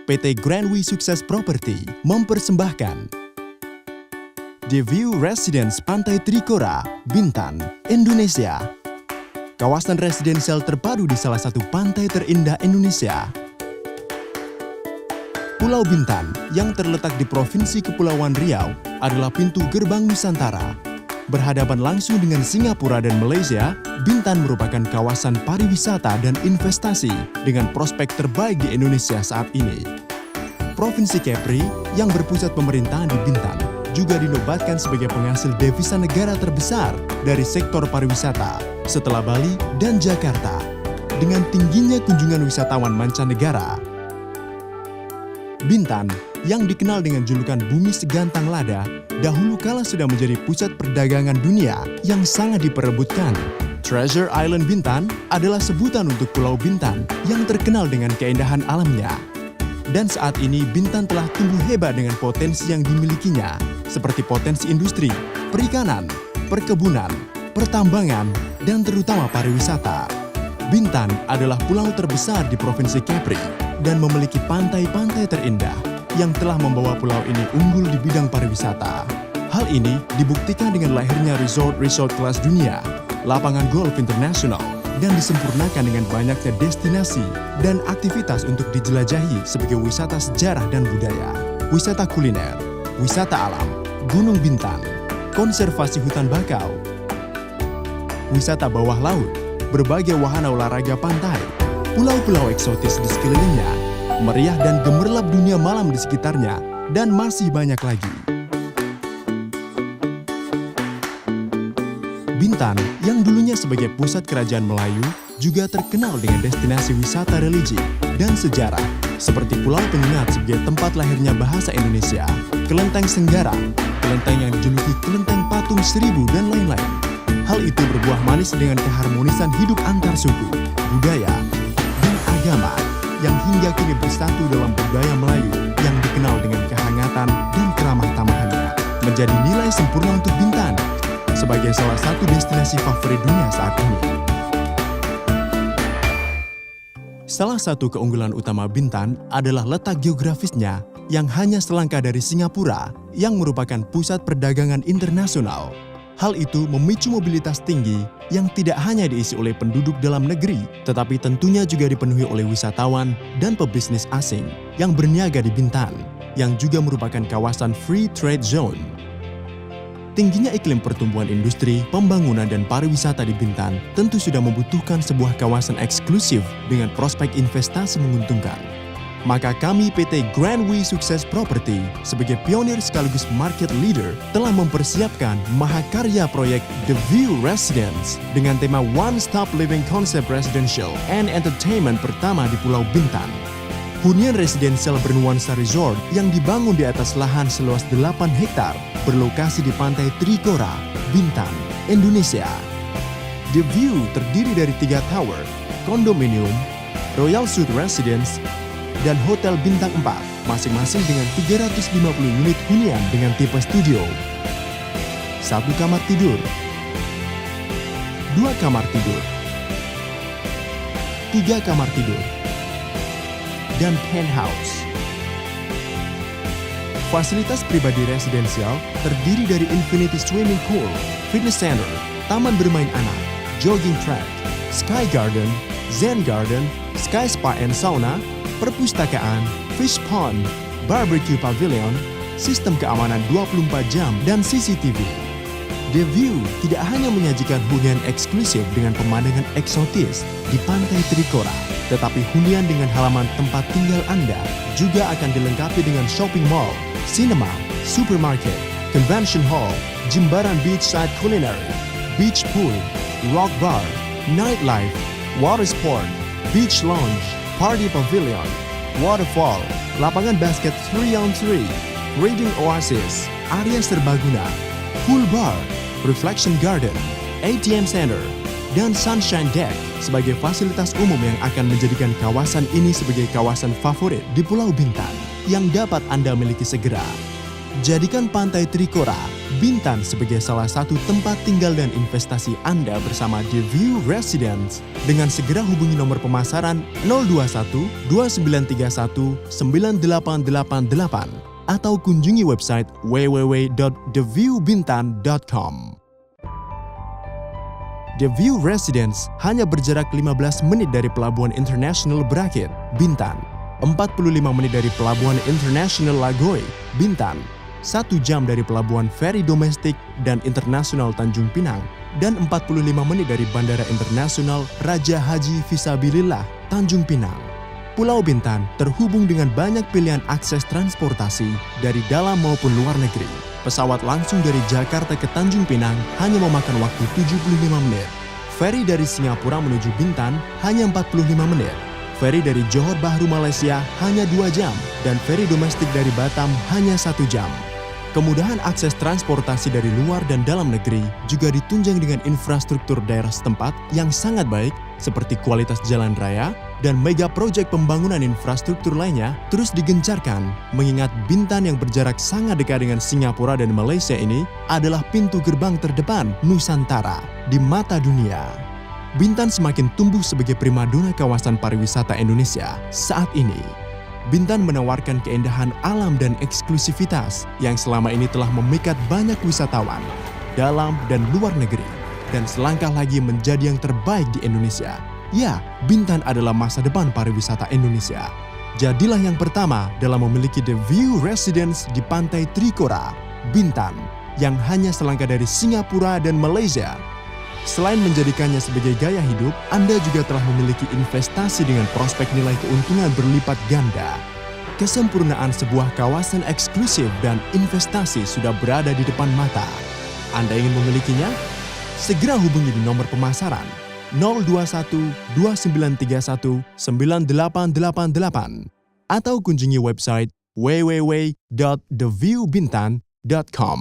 PT Grandway Sukses Property mempersembahkan The View Residence Pantai Trikora, Bintan, Indonesia. Kawasan residensial terpadu di salah satu pantai terindah Indonesia. Pulau Bintan yang terletak di Provinsi Kepulauan Riau adalah pintu gerbang Nusantara. Berhadapan langsung dengan Singapura dan Malaysia, Bintan merupakan kawasan pariwisata dan investasi dengan prospek terbaik di Indonesia saat ini. Provinsi Kepri yang berpusat pemerintahan di Bintan juga dinobatkan sebagai penghasil devisa negara terbesar dari sektor pariwisata setelah Bali dan Jakarta. Dengan tingginya kunjungan wisatawan mancanegara, Bintan yang dikenal dengan julukan Bumi Segantang Lada, dahulu kala sudah menjadi pusat perdagangan dunia yang sangat diperebutkan. Treasure Island Bintan adalah sebutan untuk Pulau Bintan yang terkenal dengan keindahan alamnya. Dan saat ini Bintan telah tumbuh hebat dengan potensi yang dimilikinya, seperti potensi industri, perikanan, perkebunan, pertambangan, dan terutama pariwisata. Bintan adalah pulau terbesar di Provinsi Kepri dan memiliki pantai-pantai terindah yang telah membawa pulau ini unggul di bidang pariwisata. Hal ini dibuktikan dengan lahirnya resort-resort kelas dunia, lapangan golf internasional, dan disempurnakan dengan banyaknya destinasi dan aktivitas untuk dijelajahi sebagai wisata sejarah dan budaya, wisata kuliner, wisata alam, Gunung Bintan, konservasi hutan bakau, wisata bawah laut, berbagai wahana olahraga pantai, pulau-pulau eksotis di sekelilingnya, meriah dan gemerlap dunia malam di sekitarnya, dan masih banyak lagi. Bintan, yang dulunya sebagai pusat kerajaan Melayu, juga terkenal dengan destinasi wisata religi dan sejarah, seperti Pulau Penyengat sebagai tempat lahirnya bahasa Indonesia, Kelenteng Senggara, kelenteng yang dijuluki Kelenteng Patung Seribu, dan lain-lain. Hal itu berbuah manis dengan keharmonisan hidup antar suku, budaya, dan agama yang hingga kini bersatu dalam budaya Melayu yang dikenal dengan kehangatan dan keramah tamahannya, menjadi nilai sempurna untuk Bintan sebagai salah satu destinasi favorit dunia saat ini. Salah satu keunggulan utama Bintan adalah letak geografisnya yang hanya selangkah dari Singapura yang merupakan pusat perdagangan internasional. Hal itu memicu mobilitas tinggi yang tidak hanya diisi oleh penduduk dalam negeri, tetapi tentunya juga dipenuhi oleh wisatawan dan pebisnis asing yang berniaga di Bintan, yang juga merupakan kawasan free trade zone. Tingginya iklim pertumbuhan industri, pembangunan, dan pariwisata di Bintan tentu sudah membutuhkan sebuah kawasan eksklusif dengan prospek investasi menguntungkan. Maka kami PT Grandway Sukses Property sebagai pionir sekaligus market leader telah mempersiapkan mahakarya proyek The View Residence dengan tema One Stop Living Concept Residential and Entertainment pertama di Pulau Bintan. Hunian residensial bernuansa resort yang dibangun di atas lahan seluas 8 hektar berlokasi di Pantai Trikora, Bintan, Indonesia. The View terdiri dari 3 tower, kondominium, Royal Suite Residence, dan Hotel Bintang 4, masing-masing dengan 350 unit hunian dengan tipe studio. 1 kamar tidur, 2 kamar tidur, 3 kamar tidur, dan penthouse. Fasilitas pribadi residensial terdiri dari infinity swimming pool, fitness center, taman bermain anak, jogging track, sky garden, zen garden, sky spa and sauna, perpustakaan, fish pond, barbecue pavilion, sistem keamanan 24 jam, dan CCTV. The View tidak hanya menyajikan hunian eksklusif dengan pemandangan eksotis di Pantai Trikora, tetapi hunian dengan halaman tempat tinggal Anda juga akan dilengkapi dengan shopping mall, cinema, supermarket, convention hall, Jimbaran beachside culinary, beach pool, rock bar, nightlife, water sport, beach lounge, party pavilion, waterfall, lapangan basket 3-on-3, reading oasis, area serbaguna, pool bar, reflection garden, ATM center, dan sunshine deck sebagai fasilitas umum yang akan menjadikan kawasan ini sebagai kawasan favorit di Pulau Bintan yang dapat Anda miliki segera. Jadikan Pantai Trikora Bintan sebagai salah satu tempat tinggal dan investasi Anda bersama The View Residence dengan segera hubungi nomor pemasaran 021 2931 9888 atau kunjungi website www.theviewbintan.com. The View Residence hanya berjarak 15 menit dari Pelabuhan Internasional Berakit, Bintan, 45 menit dari Pelabuhan Internasional Lagoy, Bintan, 1 jam dari Pelabuhan Feri Domestik dan Internasional Tanjung Pinang, dan 45 menit dari Bandara Internasional Raja Haji Fisabilillah, Tanjung Pinang. Pulau Bintan terhubung dengan banyak pilihan akses transportasi dari dalam maupun luar negeri. Pesawat langsung dari Jakarta ke Tanjung Pinang hanya memakan waktu 75 menit. Feri dari Singapura menuju Bintan hanya 45 menit. Feri dari Johor Bahru Malaysia hanya 2 jam, dan feri domestik dari Batam hanya 1 jam. Kemudahan akses transportasi dari luar dan dalam negeri juga ditunjang dengan infrastruktur daerah setempat yang sangat baik seperti kualitas jalan raya dan mega proyek pembangunan infrastruktur lainnya terus digencarkan mengingat Bintan yang berjarak sangat dekat dengan Singapura dan Malaysia ini adalah pintu gerbang terdepan Nusantara di mata dunia. Bintan semakin tumbuh sebagai primadona kawasan pariwisata Indonesia saat ini. Bintan menawarkan keindahan alam dan eksklusivitas yang selama ini telah memikat banyak wisatawan dalam dan luar negeri dan selangkah lagi menjadi yang terbaik di Indonesia. Ya, Bintan adalah masa depan pariwisata Indonesia. Jadilah yang pertama dalam memiliki The View Residence di Pantai Trikora, Bintan, yang hanya selangkah dari Singapura dan Malaysia. Selain menjadikannya sebagai gaya hidup, Anda juga telah memiliki investasi dengan prospek nilai keuntungan berlipat ganda. Kesempurnaan sebuah kawasan eksklusif dan investasi sudah berada di depan mata. Anda ingin memilikinya? Segera hubungi di nomor pemasaran 021 2931 9888 atau kunjungi website www.theviewbintan.com.